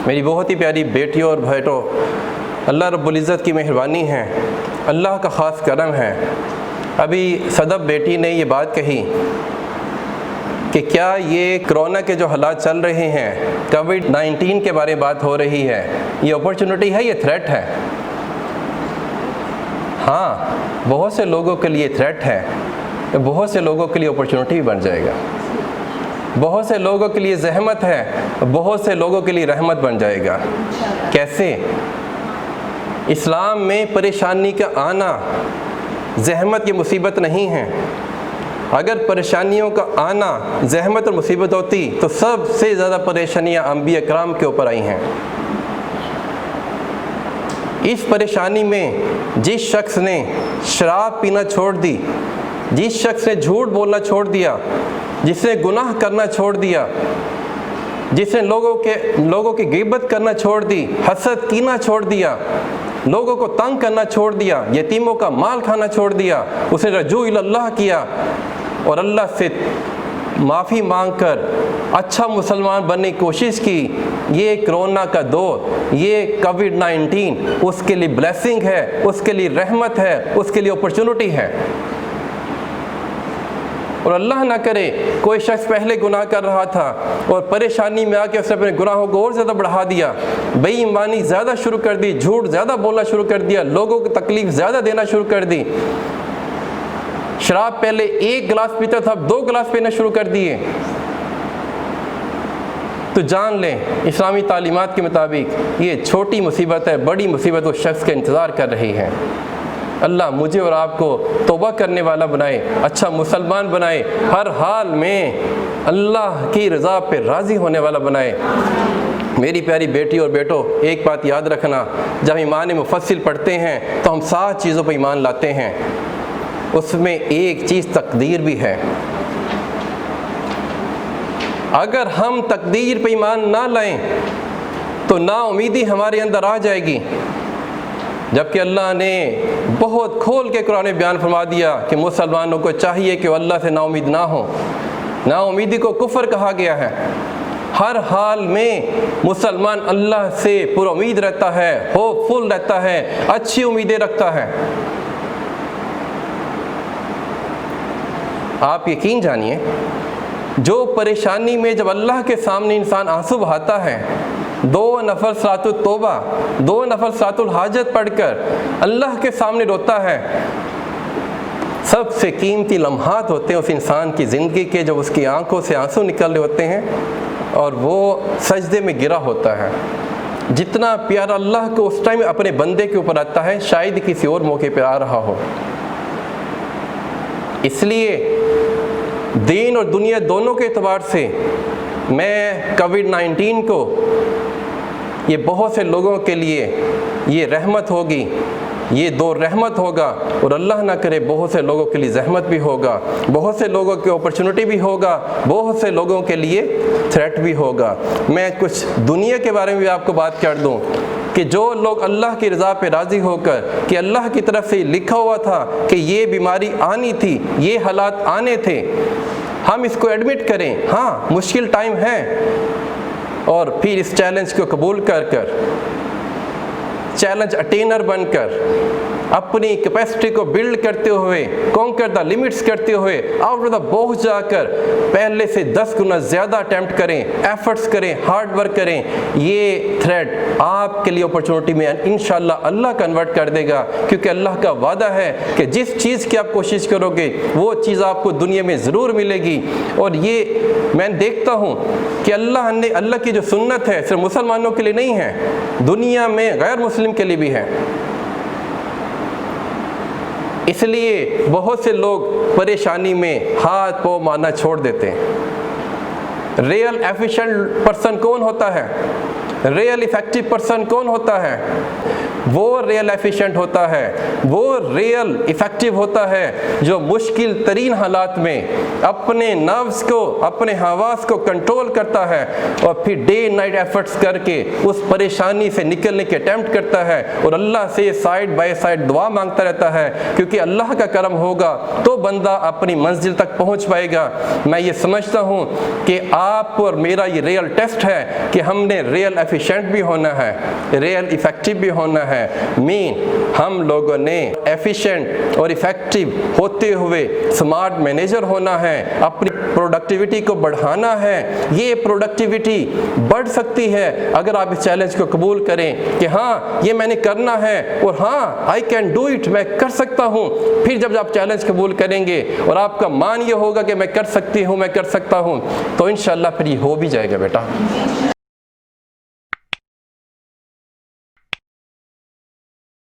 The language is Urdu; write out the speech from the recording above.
میری بہت ہی پیاری بیٹیوں اور بھائیوں، اللہ رب العزت کی مہربانی ہے، اللہ کا خاص کرم ہے۔ ابھی صدف بیٹی نے یہ بات کہی کہ کیا یہ کرونا کے جو حالات چل رہے ہیں، کووڈ-19 کے بارے میں بات ہو رہی ہے، یہ اپرچونٹی ہے، یہ تھریٹ ہے؟ ہاں، بہت سے لوگوں کے لیے تھریٹ ہے، بہت سے لوگوں کے لیے اپرچونٹی بھی بن جائے گا، بہت سے لوگوں کے لیے زحمت ہے، بہت سے لوگوں کے لیے رحمت بن جائے گا۔ کیسے؟ اسلام میں پریشانی کا آنا زحمت کی مصیبت نہیں ہے۔ اگر پریشانیوں کا آنا زحمت اور مصیبت ہوتی تو سب سے زیادہ پریشانیاں انبیاء کرام کے اوپر آئی ہیں۔ اس پریشانی میں جس شخص نے شراب پینا چھوڑ دی، جس شخص نے جھوٹ بولنا چھوڑ دیا، جس نے گناہ کرنا چھوڑ دیا، جس نے لوگوں کی غیبت کرنا چھوڑ دی، حسد کینہ چھوڑ دیا، لوگوں کو تنگ کرنا چھوڑ دیا، یتیموں کا مال کھانا چھوڑ دیا، اس نے رجوع اللہ کیا اور اللہ سے معافی مانگ کر اچھا مسلمان بننے کی کوشش کی، یہ کرونا کا دور، یہ کووڈ-19 اس کے لیے بلیسنگ ہے، اس کے لیے رحمت ہے، اس کے لیے اپرچونٹی ہے۔ اور اللہ نہ کرے کوئی شخص پہلے گناہ کر رہا تھا اور پریشانی میں آ کے اس نے اپنے گناہوں کو اور زیادہ بڑھا دیا، بے ایمانی زیادہ شروع کر دی، جھوٹ زیادہ بولنا شروع کر دیا، لوگوں کو تکلیف زیادہ دینا شروع کر دی، شراب پہلے 1 گلاس پیتا تھا، اب 2 گلاس پینا شروع کر دیے، تو جان لیں اسلامی تعلیمات کے مطابق یہ چھوٹی مصیبت ہے، بڑی مصیبت اس شخص کا انتظار کر رہی ہے۔ اللہ مجھے اور آپ کو توبہ کرنے والا بنائے، اچھا مسلمان بنائے، ہر حال میں اللہ کی رضا پہ راضی ہونے والا بنائے۔ میری پیاری بیٹی اور بیٹوں، ایک بات یاد رکھنا، جب ایمان مفصل پڑھتے ہیں تو ہم 7 چیزوں پہ ایمان لاتے ہیں، اس میں ایک چیز تقدیر بھی ہے۔ اگر ہم تقدیر پہ ایمان نہ لائیں تو نا امیدی ہمارے اندر آ جائے گی، جبکہ اللہ نے بہت کھول کے قرآن بیان فرما دیا کہ مسلمانوں کو چاہیے کہ وہ اللہ سے نا امید نہ ہوں۔ نا امیدی کو کفر کہا گیا ہے۔ ہر حال میں مسلمان اللہ سے پر امید رہتا ہے، ہوپ فل رہتا ہے، اچھی امیدیں رکھتا ہے۔ آپ یقین جانیے، جو پریشانی میں جب اللہ کے سامنے انسان آنسو بہاتا ہے، 2 نفل صلاۃ التوبہ، 2 نفل صلاۃ الحاجت پڑھ کر اللہ کے سامنے روتا ہے، سب سے قیمتی لمحات ہوتے ہیں اس انسان کی زندگی کے، جب اس کی آنکھوں سے آنسو نکل رہے ہوتے ہیں اور وہ سجدے میں گرا ہوتا ہے۔ جتنا پیارا اللہ کو اس ٹائم اپنے بندے کے اوپر آتا ہے، شاید کسی اور موقع پہ آ رہا ہو۔ اس لیے دین اور دنیا دونوں کے اعتبار سے میں کووڈ-19 کو یہ بہت سے لوگوں کے لیے یہ رحمت ہوگی، یہ دور رحمت ہوگا، اور اللہ نہ کرے بہت سے لوگوں کے لیے زحمت بھی ہوگا، بہت سے لوگوں کے اپرچونٹی بھی ہوگا، بہت سے لوگوں کے لیے تھریٹ بھی ہوگا۔ میں کچھ دنیا کے بارے میں بھی آپ کو بات کر دوں کہ جو لوگ اللہ کی رضا پہ راضی ہو کر کہ اللہ کی طرف سے لکھا ہوا تھا کہ یہ بیماری آنی تھی، یہ حالات آنے تھے، ہم اس کو ایڈمٹ کریں، ہاں مشکل ٹائم ہے، اور پھر اس چیلنج کو قبول کر کر، چیلنج اٹینر بن کر، اپنی کیپیسٹی کو بلڈ کرتے ہوئے، کانکر دا لمٹس کرتے ہوئے، آؤٹ آف دا باکس جا کر پہلے سے 10 گنا زیادہ اٹیمپٹ کریں، ایفرٹس کریں، ہارڈ ورک کریں۔ یہ تھریڈ آپ کے لیے اپرچونٹی میں انشاءاللہ اللہ کنورٹ کر دے گا، کیونکہ اللہ کا وعدہ ہے کہ جس چیز کی آپ کوشش کرو گے وہ چیز آپ کو دنیا میں ضرور ملے گی۔ اور یہ میں دیکھتا ہوں کہ اللہ کی جو سنت ہے صرف مسلمانوں کے لیے نہیں ہے، دنیا میں غیر مسلم کے لیے بھی ہے۔ اس لیے بہت سے لوگ پریشانی میں ہاتھ پاؤں مارنا چھوڑ دیتے ہیں۔ ریئل ایفیشینٹ پرسن کون ہوتا ہے؟ ریئل ایفیکٹو پرسن کون ہوتا ہے؟ وہ ریئل ایفیشینٹ ہوتا ہے، وہ ریئل ایفیکٹو ہوتا ہے جو مشکل ترین حالات میں اپنے نفس کو، اپنے حواس کو کنٹرول کرتا ہے اور پھر ڈے نائٹ ایفرٹس کر کے اس پریشانی سے نکلنے کے اٹیمپٹ کرتا ہے اور اللہ سے سائڈ بائی سائڈ دعا مانگتا رہتا ہے، کیونکہ اللہ کا کرم ہوگا تو بندہ اپنی منزل تک پہنچ پائے گا۔ میں یہ سمجھتا ہوں کہ آپ اور میرا یہ ریئل ٹیسٹ ہے کہ ہم نے ریئل ایفیشینٹ بھی ہونا ہے، ریئل ایفیکٹو بھی ہونا ہے۔ ہم لوگوں نے ایفیشینٹ اور ایفیکٹو ہوتے ہوئے سمارٹ مینیجر ہونا ہے، اپنی پروڈکٹیوٹی کو بڑھانا ہے۔ یہ پروڈکٹیوٹی بڑھ سکتی ہے اگر آپ اس چیلنج کو قبول کریں کہ ہاں یہ میں نے کرنا ہے، اور ہاں آئی کین ڈو اٹ، میں کر سکتا ہوں۔ پھر جب آپ چیلنج قبول کریں گے اور آپ کا مان یہ ہوگا کہ میں کر سکتی ہوں، میں کر سکتا ہوں، تو انشاءاللہ پھر یہ ہو بھی جائے گا بیٹا۔